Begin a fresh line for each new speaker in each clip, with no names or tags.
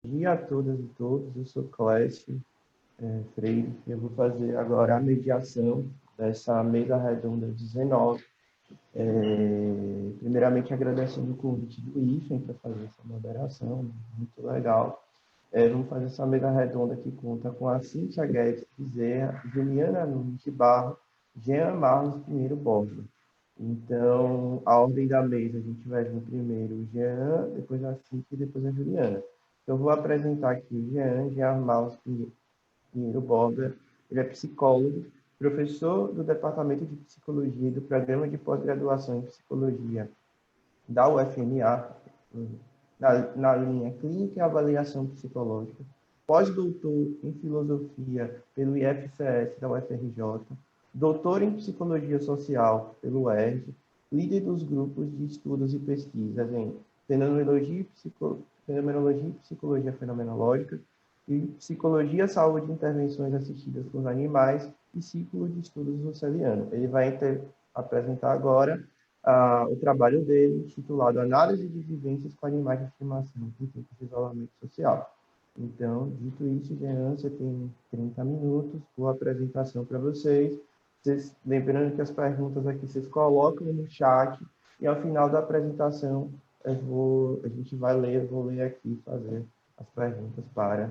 dia a todas e todos, eu sou Clécio Freire, eu vou fazer agora a mediação dessa mesa redonda 19. Primeiramente, agradecendo o convite do IFEM para fazer essa moderação, muito legal. Vamos fazer essa mesa redonda que conta com a Cíntia Guedes Bezerra, Juliana Nunes de Barro, Jean Marlos Pinheiro Borba. Então, a ordem da mesa, a gente vai ver primeiro o Jean, depois a Cíntia e depois a Juliana. Então, eu vou apresentar aqui o Jean Marlos Pinheiro Borba. Ele é psicólogo, professor do Departamento de Psicologia e do Programa de Pós-Graduação em Psicologia da UFMA, na linha Clínica e Avaliação Psicológica, pós-doutor em Filosofia pelo IFCS da UFRJ, doutor em Psicologia Social pelo UERJ, líder dos grupos de estudos e pesquisas em Fenomenologia e Psicologia Fenomenológica e Psicologia, Saúde e Intervenções Assistidas por Animais e Ciclo de Estudos Russeliano. Ele vai apresentar agora o trabalho dele, intitulado Análise de Vivências com Animais de Estimação em Tempos de Isolamento Social. Então, dito isso, Jean, você tem 30 minutos, boa apresentação para vocês. Lembrando que as perguntas aqui vocês colocam no chat e ao final da apresentação vou ler aqui e fazer as perguntas para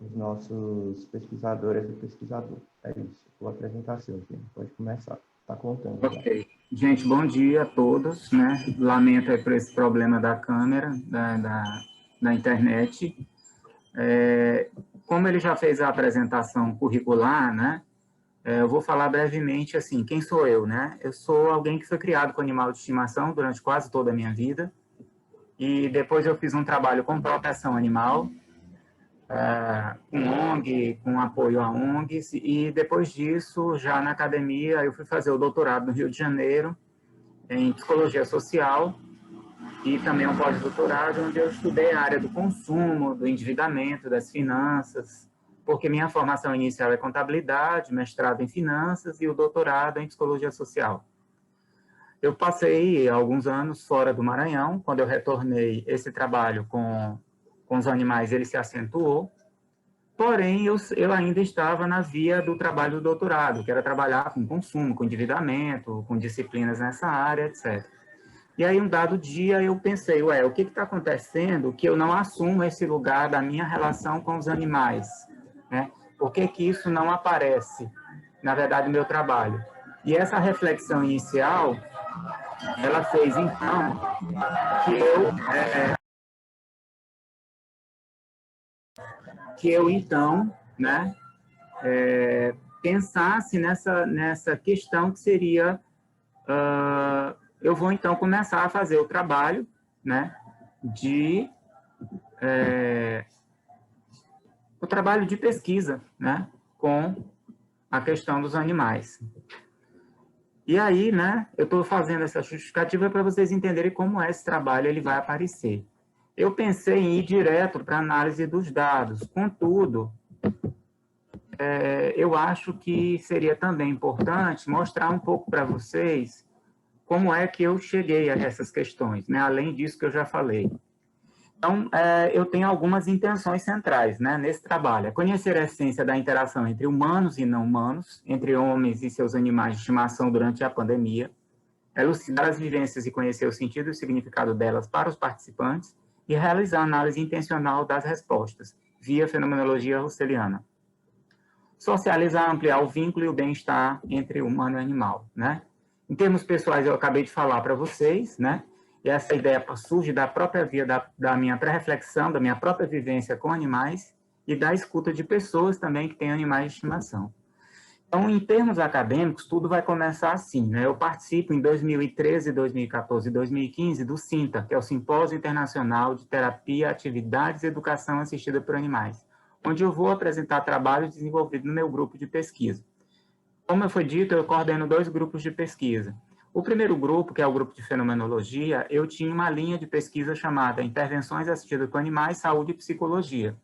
os nossos pesquisadores e pesquisadores. É isso, boa apresentação, Jean. Pode começar. Está contando.
Ok. Gente, bom dia a todos, né? Lamento por esse problema da câmera, da internet. Como ele já fez a apresentação curricular, né? Eu vou falar brevemente, assim, quem sou eu, né? Eu sou alguém que foi criado com animal de estimação durante quase toda a minha vida, e depois eu fiz um trabalho com proteção animal, com ONG, com apoio a ONGs, e depois disso, já na academia, eu fui fazer o doutorado no Rio de Janeiro, em Psicologia Social, e também um pós-doutorado, onde eu estudei a área do consumo, do endividamento, das finanças, porque minha formação inicial é contabilidade, mestrado em finanças e o doutorado em Psicologia Social. Eu passei alguns anos fora do Maranhão, quando eu retornei, esse trabalho com os animais, ele se acentuou, porém, eu ainda estava na via do trabalho do doutorado, que era trabalhar com consumo, com endividamento, com disciplinas nessa área, etc. E aí, um dado dia, eu pensei, o que está acontecendo que eu não assumo esse lugar da minha relação com os animais? Né? Por que isso não aparece, na verdade, no meu trabalho? E essa reflexão inicial, ela fez, então, que eu então, né, pensasse nessa questão que seria, eu vou então começar a fazer o trabalho, né, o trabalho de pesquisa, né, com a questão dos animais. E aí, né, eu estou fazendo essa justificativa para vocês entenderem como esse trabalho ele vai aparecer. Eu pensei em ir direto para a análise dos dados, contudo, eu acho que seria também importante mostrar um pouco para vocês como é que eu cheguei a essas questões, né? Além disso que eu já falei. Então, eu tenho algumas intenções centrais, né, nesse trabalho. É conhecer a essência da interação entre humanos e não humanos, entre homens e seus animais de estimação durante a pandemia, elucidar as vivências e conhecer o sentido e o significado delas para os participantes e realizar análise intencional das respostas, via fenomenologia russeliana. Socializar, ampliar o vínculo e o bem-estar entre humano e animal, né? Em termos pessoais, eu acabei de falar para vocês, né? E essa ideia surge da própria via da minha pré-reflexão, da minha própria vivência com animais e da escuta de pessoas também que têm animais de estimação. Então, em termos acadêmicos, tudo vai começar assim, né? Eu participo em 2013, 2014 e 2015 do SINTA, que é o Simpósio Internacional de Terapia, Atividades e Educação Assistida por Animais, onde eu vou apresentar trabalhos desenvolvidos no meu grupo de pesquisa. Como foi dito, eu coordeno 2 grupos de pesquisa. O primeiro grupo, que é o grupo de fenomenologia, eu tinha uma linha de pesquisa chamada Intervenções Assistidas por Animais, Saúde e Psicologia.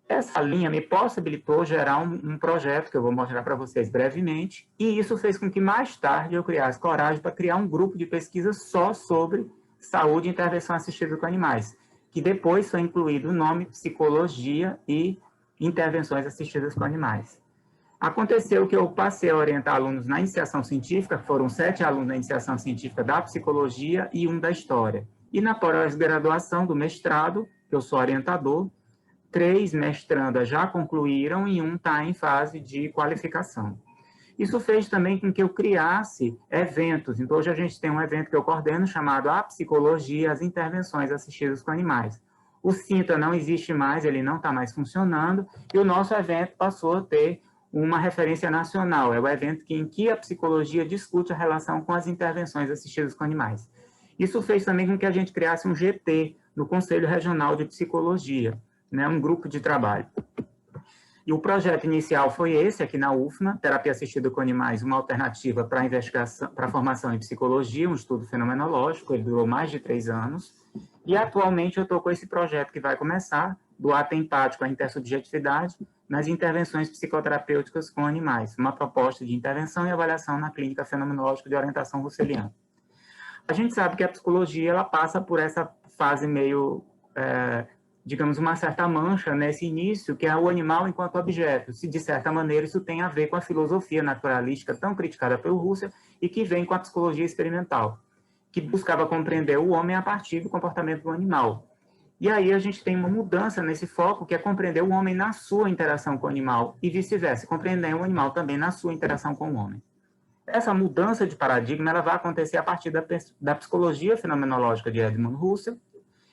Essa linha me possibilitou gerar um projeto que eu vou mostrar para vocês brevemente, e isso fez com que mais tarde eu criasse coragem para criar um grupo de pesquisa só sobre saúde e intervenção assistida com animais. que depois foi incluído o nome psicologia e intervenções assistidas com animais. Aconteceu que eu passei a orientar alunos na iniciação científica, foram 7 alunos na iniciação científica da psicologia e 1 da história. E na pós-graduação do mestrado, que eu sou orientador, 3 mestrandas já concluíram e 1 está em fase de qualificação. Isso fez também com que eu criasse eventos. Então, hoje a gente tem um evento que eu coordeno chamado A Psicologia, as Intervenções Assistidas com Animais. O CINTA não existe mais, ele não está mais funcionando, e o nosso evento passou a ter uma referência nacional. É o evento em que a psicologia discute a relação com as intervenções assistidas com animais. Isso fez também com que a gente criasse um GT no Conselho Regional de Psicologia, né, um grupo de trabalho. E o projeto inicial foi esse, aqui na UFMA, Terapia Assistida com Animais, uma alternativa para investigação, para formação em psicologia, um estudo fenomenológico, ele durou mais de 3 anos, e atualmente eu estou com esse projeto que vai começar, do ato empático à intersubjetividade, nas intervenções psicoterapêuticas com animais, uma proposta de intervenção e avaliação na clínica fenomenológica de orientação russeliana. A gente sabe que a psicologia ela passa por essa fase meio, digamos, uma certa mancha nesse início, que é o animal enquanto objeto. Se, de certa maneira, isso tem a ver com a filosofia naturalística tão criticada pelo Husserl e que vem com a psicologia experimental, que buscava compreender o homem a partir do comportamento do animal. E aí a gente tem uma mudança nesse foco, que é compreender o homem na sua interação com o animal e vice-versa, compreender o animal também na sua interação com o homem. Essa mudança de paradigma ela vai acontecer a partir da psicologia fenomenológica de Edmund Husserl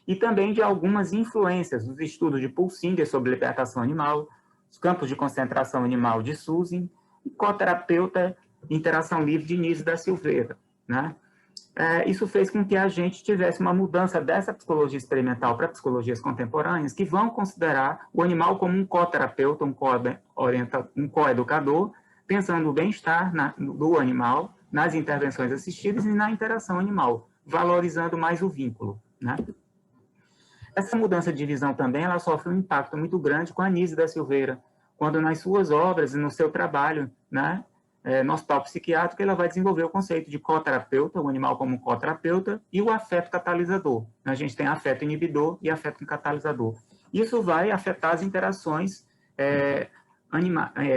e também de algumas influências dos estudos de Paul Singer sobre libertação animal, os campos de concentração animal de Susan, e coterapeuta interação livre de Nise da Silveira, né? Isso fez com que a gente tivesse uma mudança dessa psicologia experimental para psicologias contemporâneas que vão considerar o animal como um coterapeuta, um coeducador, pensando o bem-estar do animal nas intervenções assistidas e na interação animal, valorizando mais o vínculo, né? Essa mudança de visão também ela sofre um impacto muito grande com a Nise da Silveira, quando nas suas obras e no seu trabalho, né, no hospital psiquiátrico, ela vai desenvolver o conceito de coterapeuta, o animal como coterapeuta, e o afeto catalisador. A gente tem afeto inibidor e afeto catalisador. Isso vai afetar as interações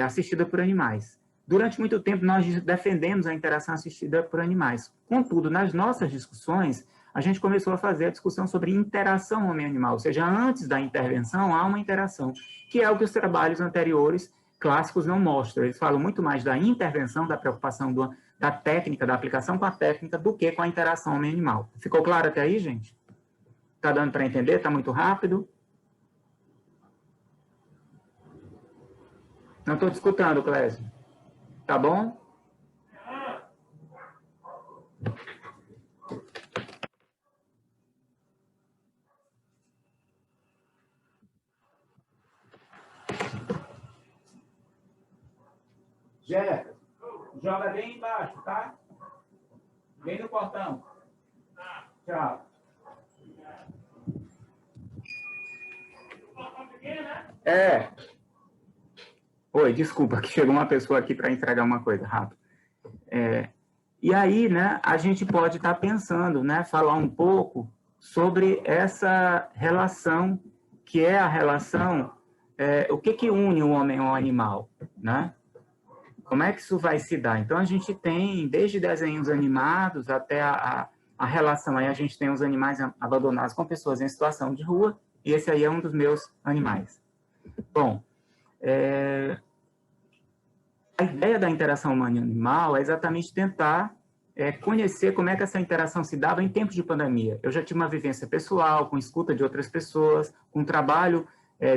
assistidas por animais. Durante muito tempo, nós defendemos a interação assistida por animais. Contudo, nas nossas discussões, a gente começou a fazer a discussão sobre interação homem-animal, ou seja, antes da intervenção, há uma interação, que é o que os trabalhos anteriores clássicos não mostram. Eles falam muito mais da intervenção, da preocupação da técnica, da aplicação com a técnica, do que com a interação homem-animal. Ficou claro até aí, gente? Está dando para entender? Está muito rápido? Não estou te escutando, Clésio. Tá bom? Jefferson, joga bem embaixo, tá? Bem no portão. Tchau. Oi, desculpa, que chegou uma pessoa aqui para entregar uma coisa rápido. E aí, né, a gente pode estar pensando, né, falar um pouco sobre essa relação, que é a relação, o que une o homem ao animal, né? Como é que isso vai se dar? Então, a gente tem, desde desenhos animados até a relação, aí a gente tem os animais abandonados com pessoas em situação de rua, e esse aí é um dos meus animais. Bom, a ideia da interação humano-animal é exatamente tentar conhecer como é que essa interação se dava em tempos de pandemia. Eu já tive uma vivência pessoal, com escuta de outras pessoas, com trabalho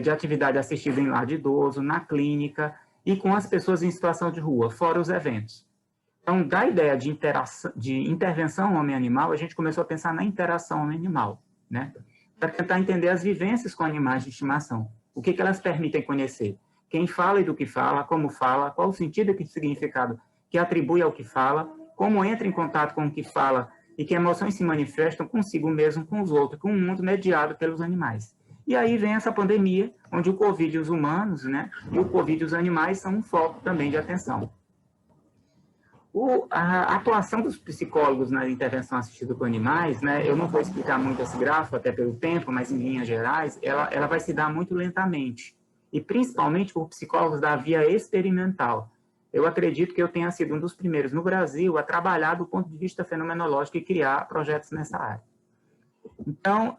de atividade assistida em lar de idoso, na clínica, e com as pessoas em situação de rua, fora os eventos. Então, da ideia de intervenção homem-animal, a gente começou a pensar na interação homem-animal, né? Para tentar entender as vivências com animais de estimação. O que elas permitem conhecer? Quem fala e do que fala, como fala, qual o sentido e significado que atribui ao que fala, como entra em contato com o que fala e que emoções se manifestam consigo mesmo, com os outros, com um mundo mediado pelos animais. E aí vem essa pandemia, onde o Covid e os humanos, né, e o Covid e os animais são um foco também de atenção. A atuação dos psicólogos na intervenção assistida com animais, né, eu não vou explicar muito esse gráfico, até pelo tempo, mas em linhas gerais, ela vai se dar muito lentamente, e principalmente por psicólogos da via experimental. Eu acredito que eu tenha sido um dos primeiros no Brasil a trabalhar do ponto de vista fenomenológico e criar projetos nessa área. Então,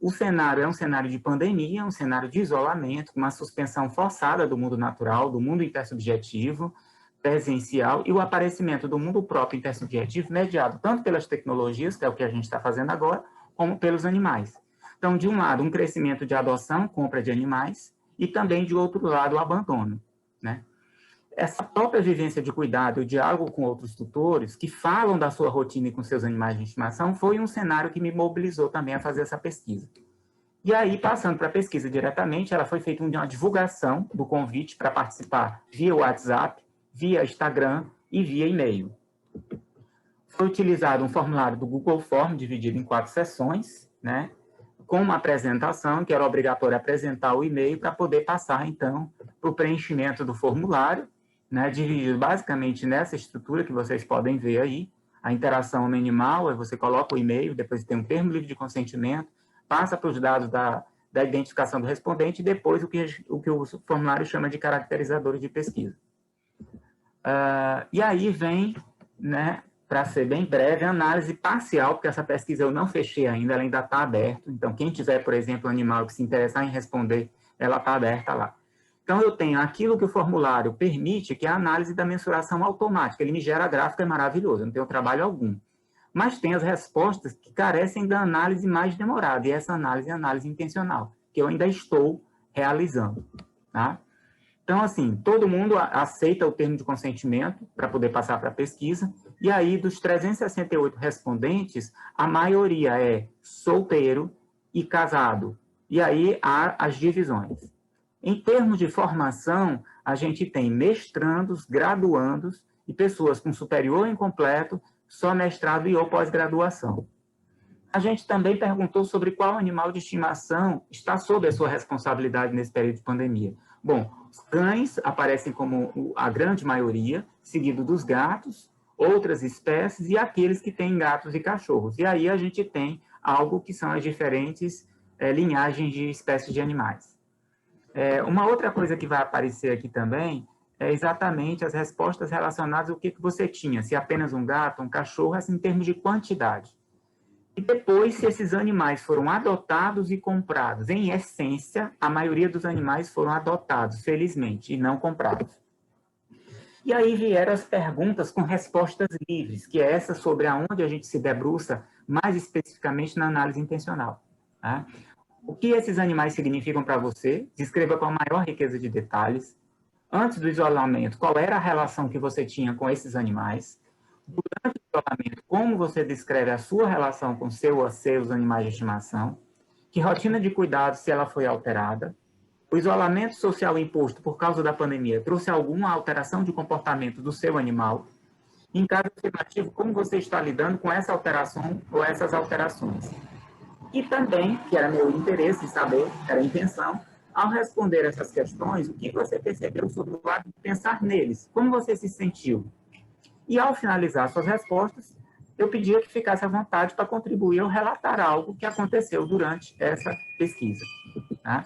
o cenário é um cenário de pandemia, um cenário de isolamento, uma suspensão forçada do mundo natural, do mundo intersubjetivo, presencial, e o aparecimento do mundo próprio intersubjetivo mediado tanto pelas tecnologias, que é o que a gente está fazendo agora, como pelos animais. Então, de um lado, um crescimento de adoção, compra de animais, e também, de outro lado, o abandono, né? Essa própria vivência de cuidado, o diálogo com outros tutores, que falam da sua rotina e com seus animais de estimação, foi um cenário que me mobilizou também a fazer essa pesquisa. E aí, passando para a pesquisa diretamente, ela foi feita uma divulgação do convite para participar via WhatsApp, via Instagram e via e-mail. Foi utilizado um formulário do Google Form, dividido em 4 sessões, né, com uma apresentação, que era obrigatório apresentar o e-mail para poder passar, então, para o preenchimento do formulário, né, dividido basicamente nessa estrutura que vocês podem ver aí. A interação homem-animal, aí você coloca o e-mail, depois tem um termo livre de consentimento, passa para os dados da identificação do respondente e depois o que o formulário chama de caracterizadores de pesquisa. E aí vem, né, para ser bem breve, a análise parcial, porque essa pesquisa eu não fechei ainda, ela ainda está aberta. Então, quem tiver, por exemplo, um animal que se interessar em responder, ela está aberta lá. Então, eu tenho aquilo que o formulário permite, que é a análise da mensuração automática. Ele me gera gráfico, é maravilhoso, eu não tenho trabalho algum. Mas tem as respostas que carecem da análise mais demorada, e essa análise é a análise intencional, que eu ainda estou realizando, tá? Então, assim, todo mundo aceita o termo de consentimento para poder passar para a pesquisa, e aí, dos 368 respondentes, a maioria é solteiro e casado. E aí, há as divisões. Em termos de formação, a gente tem mestrandos, graduandos e pessoas com superior incompleto, só mestrado e ou pós-graduação. A gente também perguntou sobre qual animal de estimação está sob a sua responsabilidade nesse período de pandemia. Bom, os cães aparecem como a grande maioria, seguido dos gatos, outras espécies e aqueles que têm gatos e cachorros. E aí a gente tem algo que são as diferentes linhagens de espécies de animais. Uma outra coisa que vai aparecer aqui também é exatamente as respostas relacionadas ao que você tinha, se apenas um gato, um cachorro, assim, em termos de quantidade. E depois, se esses animais foram adotados e comprados. Em essência, a maioria dos animais foram adotados, felizmente, e não comprados. E aí vieram as perguntas com respostas livres, que é essa sobre aonde a gente se debruça mais especificamente na análise intencional. Tá? O que esses animais significam para você? Descreva com a maior riqueza de detalhes. Antes do isolamento, qual era a relação que você tinha com esses animais? Durante o isolamento, como você descreve a sua relação com seu ou seus animais de estimação? Que rotina de cuidado, se ela foi alterada? O isolamento social imposto por causa da pandemia trouxe alguma alteração de comportamento do seu animal? Em caso afirmativo, como você está lidando com essa alteração ou essas alterações? E também, que era meu interesse saber, era a intenção, ao responder essas questões, o que você percebeu sobre o ato de pensar neles? Como você se sentiu? E ao finalizar suas respostas, eu pedia que ficasse à vontade para contribuir ou relatar algo que aconteceu durante essa pesquisa. Tá?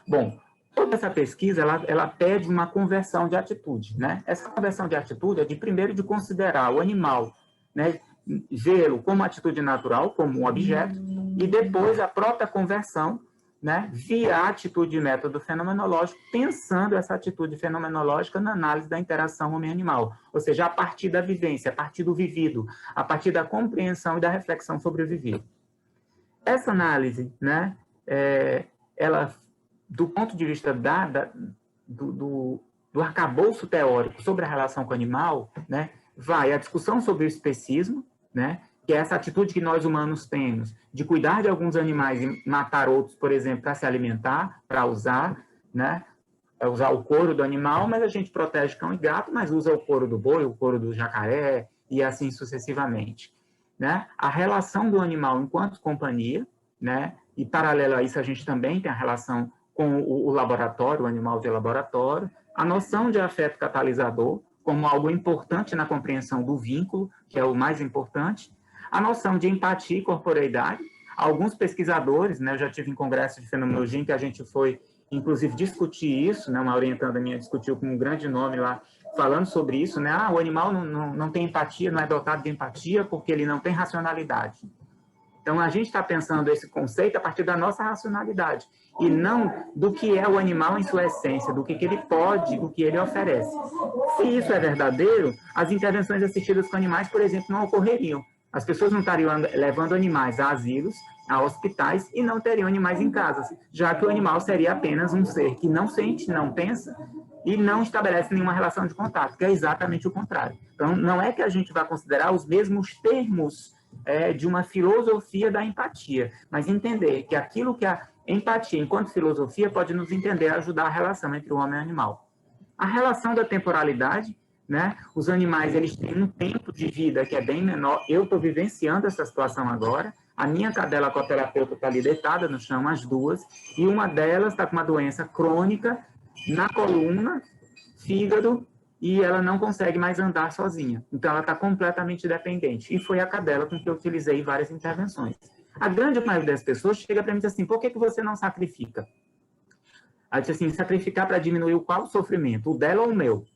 Bom, toda essa pesquisa, ela pede uma conversão de atitude, né? Essa conversão de atitude é primeiro de considerar o animal, né, vê-lo como atitude natural, como um objeto, e depois a própria conversão, né, via a atitude de método fenomenológico, pensando essa atitude fenomenológica na análise da interação homem-animal, ou seja, a partir da vivência, a partir do vivido, a partir da compreensão e da reflexão sobre o vivido. Essa análise, né, ela, do ponto de vista do arcabouço teórico sobre a relação com o animal, né, vai a discussão sobre o especismo, né, que é essa atitude que nós humanos temos de cuidar de alguns animais e matar outros, por exemplo, para se alimentar, para usar, né, usar o couro do animal, mas a gente protege cão e gato, mas usa o couro do boi, o couro do jacaré e assim sucessivamente. Né? A relação do animal enquanto companhia, né, e paralelo a isso a gente também tem a relação com o laboratório, o animal de laboratório, a noção de afeto catalisador, como algo importante na compreensão do vínculo, que é o mais importante, a noção de empatia e corporeidade. Alguns pesquisadores, né, eu já tive em congresso de fenomenologia em que a gente foi, inclusive, discutir isso, né, uma orientanda minha discutiu com um grande nome lá, falando sobre isso, né, o animal não tem empatia, não é dotado de empatia porque ele não tem racionalidade. Então, a gente está pensando esse conceito a partir da nossa racionalidade, e não do que é o animal em sua essência, do que ele pode, do que ele oferece. Se isso é verdadeiro, as intervenções assistidas com animais, por exemplo, não ocorreriam. As pessoas não estariam levando animais a asilos, a hospitais, e não teriam animais em casas, já que o animal seria apenas um ser que não sente, não pensa, e não estabelece nenhuma relação de contato, que é exatamente o contrário. Então, não é que a gente vai considerar os mesmos termos de uma filosofia da empatia, mas entender que aquilo que a empatia, enquanto filosofia, pode nos entender, ajudar a relação entre o homem e o animal. A relação da temporalidade, né? Os animais, eles têm um tempo de vida que é bem menor. Eu estou vivenciando essa situação agora. A minha cadela coterapeuta está ali deitada no chão, as duas, e uma delas está com uma doença crônica na coluna, fígado, e ela não consegue mais andar sozinha. Então, ela está completamente dependente. E foi a cadela com que eu utilizei várias intervenções. A grande maioria das pessoas chega para mim e diz assim, por que você não sacrifica? Aí diz assim, sacrificar para diminuir o qual sofrimento? O dela ou o meu?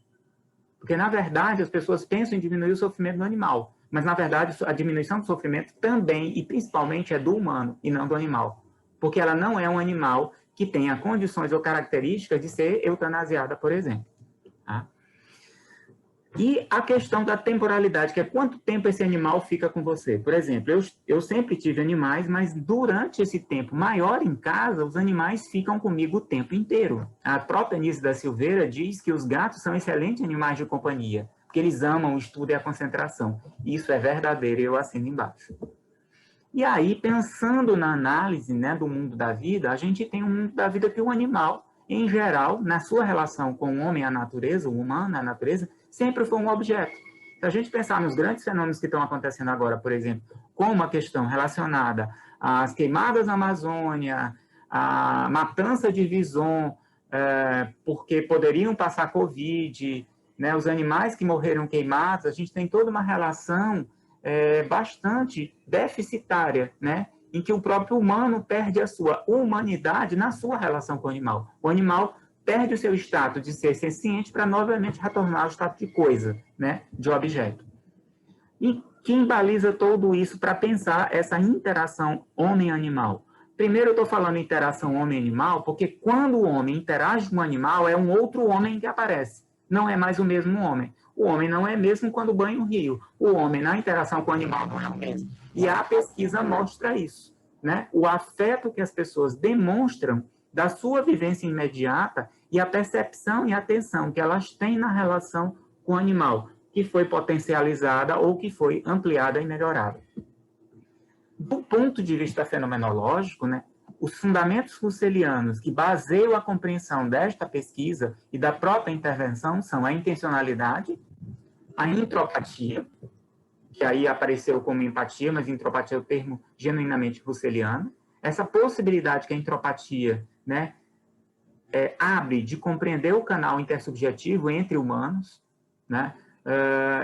Porque, na verdade, as pessoas pensam em diminuir o sofrimento do animal. Mas, na verdade, a diminuição do sofrimento também e principalmente é do humano e não do animal. Porque ela não é um animal que tenha condições ou características de ser eutanasiada, por exemplo. Tá? E a questão da temporalidade, que é quanto tempo esse animal fica com você. Por exemplo, eu sempre tive animais, mas durante esse tempo maior em casa, os animais ficam comigo o tempo inteiro. A própria Anísia da Silveira diz que os gatos são excelentes animais de companhia, porque eles amam o estudo e a concentração. Isso é verdadeiro e eu assino embaixo. E aí, pensando na análise, né, do mundo da vida, a gente tem um mundo da vida que o animal, em geral, na sua relação com o homem e a natureza, o humano, a natureza, sempre foi um objeto. Se a gente pensar nos grandes fenômenos que estão acontecendo agora, por exemplo, como uma questão relacionada às queimadas na Amazônia, à matança de bison, porque poderiam passar Covid, né, os animais que morreram queimados, a gente tem toda uma relação bastante deficitária, né, em que o próprio humano perde a sua humanidade na sua relação com o animal. O animal perde o seu status de ser senciente para novamente retornar ao status de coisa, né, de objeto. E quem baliza tudo isso para pensar essa interação homem-animal? Primeiro eu estou falando interação homem-animal, porque quando o homem interage com o animal, é um outro homem que aparece. Não é mais o mesmo homem. O homem não é mesmo quando banha o rio. O homem, na interação com o animal, não é o mesmo. E a pesquisa mostra isso, né? O afeto que as pessoas demonstram da sua vivência imediata e a percepção e atenção que elas têm na relação com o animal, que foi potencializada ou que foi ampliada e melhorada. Do ponto de vista fenomenológico, né, os fundamentos russelianos que baseiam a compreensão desta pesquisa e da própria intervenção são a intencionalidade, a intropatia, que aí apareceu como empatia, mas intropatia é o termo genuinamente russeliano, essa possibilidade que a intropatia, né, abre de compreender o canal intersubjetivo entre humanos, né?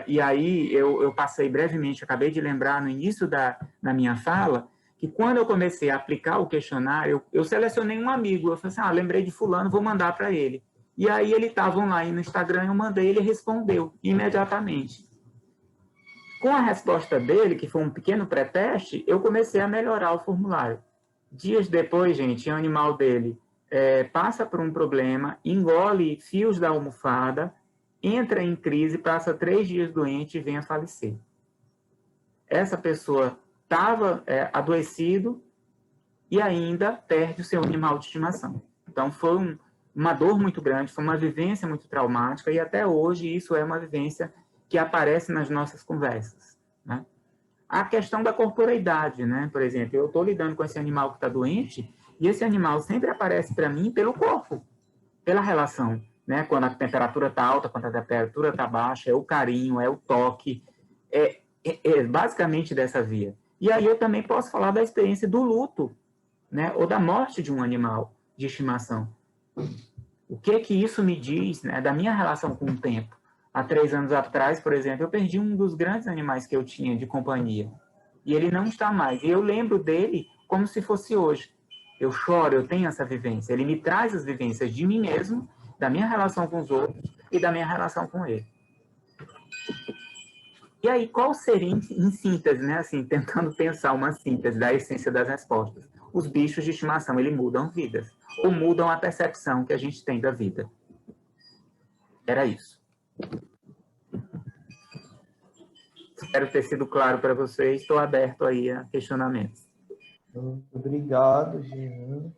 E aí eu passei brevemente, acabei de lembrar no início da minha fala, que quando eu comecei a aplicar o questionário, eu selecionei um amigo, eu falei assim, lembrei de fulano, vou mandar para ele. E aí ele estava online no Instagram, eu mandei, ele respondeu imediatamente. Com a resposta dele, que foi um pequeno pré-teste, eu comecei a melhorar o formulário. Dias depois, gente, o animal dele passa por um problema, engole fios da almofada, entra em crise, passa 3 dias doente e vem a falecer. Essa pessoa estava adoecido e ainda perde o seu animal de estimação. Então, foi uma dor muito grande, foi uma vivência muito traumática e até hoje isso é uma vivência que aparece nas nossas conversas, né? A questão da corporeidade, né? Por exemplo, eu estou lidando com esse animal que está doente e esse animal sempre aparece para mim pelo corpo, pela relação, né? Quando a temperatura está alta, quando a temperatura está baixa, é o carinho, é o toque, basicamente dessa via. E aí eu também posso falar da experiência do luto, né? Ou da morte de um animal de estimação. O que isso me diz, né? Da minha relação com o tempo? Há 3 anos atrás, por exemplo, eu perdi um dos grandes animais que eu tinha de companhia. E ele não está mais. E eu lembro dele como se fosse hoje. Eu choro, eu tenho essa vivência. Ele me traz as vivências de mim mesmo, da minha relação com os outros e da minha relação com ele. E aí, qual seria, em síntese, né? Assim, tentando pensar uma síntese da essência das respostas? Os bichos de estimação, eles mudam vidas. Ou mudam a percepção que a gente tem da vida. Era isso. Espero ter sido claro para vocês. Estou aberto aí a questionamentos.
Obrigado, Jean.